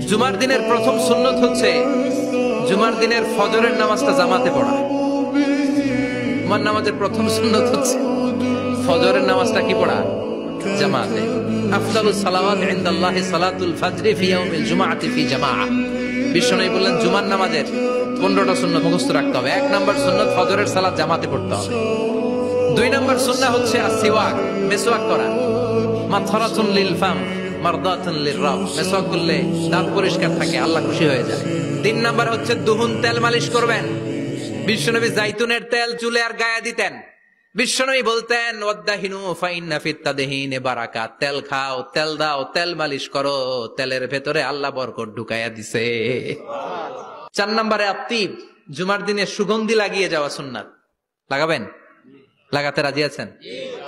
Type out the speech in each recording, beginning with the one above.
জুমার দিনের প্রথম সুন্নত হচ্ছে জুমার দিনের ফজরের নামাজটা জামাতে পড়া। জুমার নামাজের প্রথম সুন্নত হচ্ছে ফজরের নামাজটা কি পড়া? জামাতে। আফদালুস সালাওয়াত ইনদাল্লাহি সালাতুল ফজরি ফি ইয়াউমিল জুমআতি ফি জামাআহ। বিশ্বনবী বললেন জুমার নামাজের 15টা সুন্নত মুখস্থ রাখতে হবে। 1 নম্বর সুন্নত ফজরের সালাত জামাতে পড়তে হবে। 2 নম্বর সুন্নাহ হচ্ছে আসওয়াক, মিসওয়াক করা। মাতহারাতুন লিল ফাম মারদাতুন লিররাব, মিসওয়াক করলে দাঁত পরিষ্কার থাকে, আল্লাহ খুশি হয়ে যায়। 3 নম্বর হচ্ছে দুহুন, তেল মালিশ করবেন। বিশ্বনবী জাইতুনের তেল চুলে আর গায়ে দিতেন। বিশ্বনবী বলতেন ওয়াদাহিনু ফাইন্না ফিত তাদহিনে বারাকাত, তেল খাও, তেল দাও, তেল মালিশ করো, তেলের ভেতরে আল্লাহ বরকত ঢুকাইয়া দিছে। 4 নম্বরে আত্তিব, জুমার দিনে সুগন্ধি লাগিয়ে যাওয়া সুন্নাত। লাগাবেন? লাগাতে রাজি আছেন?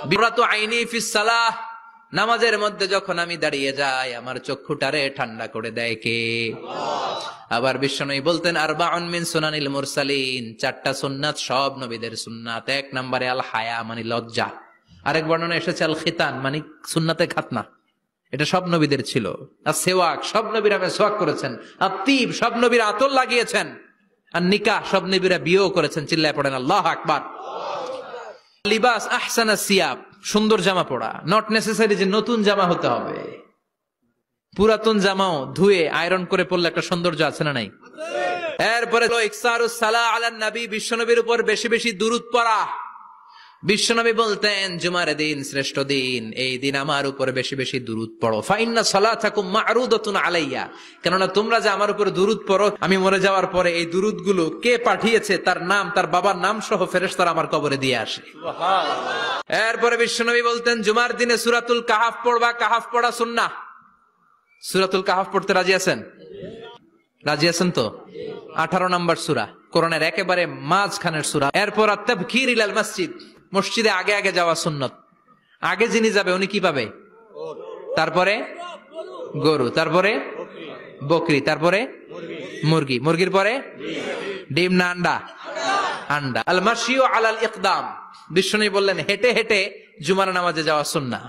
বিরাতু আইনি ফিস সালাহ, নামাজের মধ্যে যখন আমি দাঁড়িয়ে যাই আমার চক্ষুটারে ঠান্ডা করে দেয় কে? আবার বিশ্বনবী বলতেন আরবাউন মিন সুনানিল মুরসালিন, 4টা সুন্নাত সব নবীদের সুন্নাত। 1 নম্বরে আল হায়া মানে লজ্জা। আরেক বর্ণনা এসেছে আল খিতান মানে সুন্নাতে খাতনা, এটা সব নবীদের ছিল। আর সেওয়াক, সব নবীরা মেসওয়াক করেছেন। আত্তিব, সব নবীরা আতর লাগিয়েছেন। আর নিকাহ, সব নবীরা বিয়েও করেছেন। চিল্লায় পড়েন আল্লাহু আকবার। লিবাস আহসানা সিয়াব, সুন্দর জামা পড়া। নট নেসেসারি যে নতুন জামা হতে হবে, পুরাতন জামাও ধুয়ে আয়রন করে পড়লে একটা সৌন্দর্য আছে না নাই? এরপরে ইকসারুস সালাহ আলান নবী, বিশ্বনবীর উপর বেশি বেশি দুরূদ পড়া। বিশ্বনবী বলতেন জুমার দিন শ্রেষ্ঠ দিন, এই দিন আমার উপর বেশি বেশি দুরূদ পড়ো। ফাইন্না সালাতাকুম মা'রুদাতুন আলাইয়া, কেননা তোমরা যে আমার উপর দুরূদ পড়ো, আমি মরে যাওয়ার পরে এই দুরূদ গুলো কে পাঠিয়েছে তার নাম, তার বাবার নাম সহ ফেরেশতারা আমার কবরে দিয়ে আসে। সুবহানাল্লাহ। এরপরে বিশ্বনবী বলতেন জুমার দিনে সূরাতুল কাহাফ পড়বা। কাহাফ পড়া সুন্নাহ। সূরাতুল কাহাফ পড়তে রাজি আছেন? রাজি আছেন তো? 18 নম্বর সূরা, কোরআনের একেবারে মাঝখানের সূরা। এরপর আত-তাবকির ইলাল মসজিদ, মসজিদে আগে আগে যাওয়া সুন্নত। আগে যিনি যাবে উনি কি পাবে? তারপরে গরু, তারপরে বকরি, তারপরে মুরগি, মুরগির পরে ডিম না আন্ডা? আন্ডা। আল মাশিউ আলাল ইকদাম, বিশ্বনবী বললেন হেঁটে হেঁটে জুমার নামাজে যাওয়া সুন্নাহ।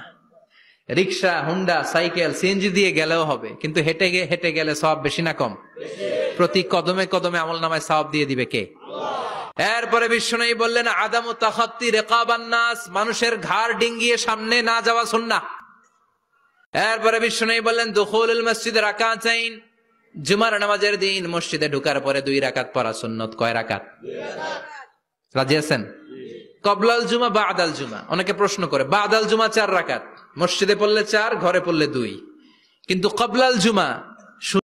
রিকশা, হুন্ডা, সাইকেল, সিএনজি দিয়ে গেলেও হবে, কিন্তু হেঁটে হেঁটে গেলে সওয়াব বেশি না কম? প্রতি কদমে কদমে আমলনামায় সওয়াব দিয়ে দিবে কে? এরপরে বিশ্বনবী বললেন আদামু তাখাত্তি রিকাবান নাস, মানুষের ঘাড় ডিঙ্গিয়ে সামনে না যাওয়া সুন্নাহ। এরপরে বিশ্বনবী বললেন দুখুলুল মসজিদে রাকাতাইন, জুমার নামাজের দিন মসজিদে ঢোকার পরে 2 রাকাত পড়া সুন্নত। কয় রাকাত? 2 রাকাত। রাজি আছেন? কবলাল জুমা বাদাল জুমা, অনেকে প্রশ্ন করে বাদাল জুমা 4 রাকাত, মসজিদে পড়লে 4, ঘরে পড়লে 2, কিন্তু কবলাল জুমা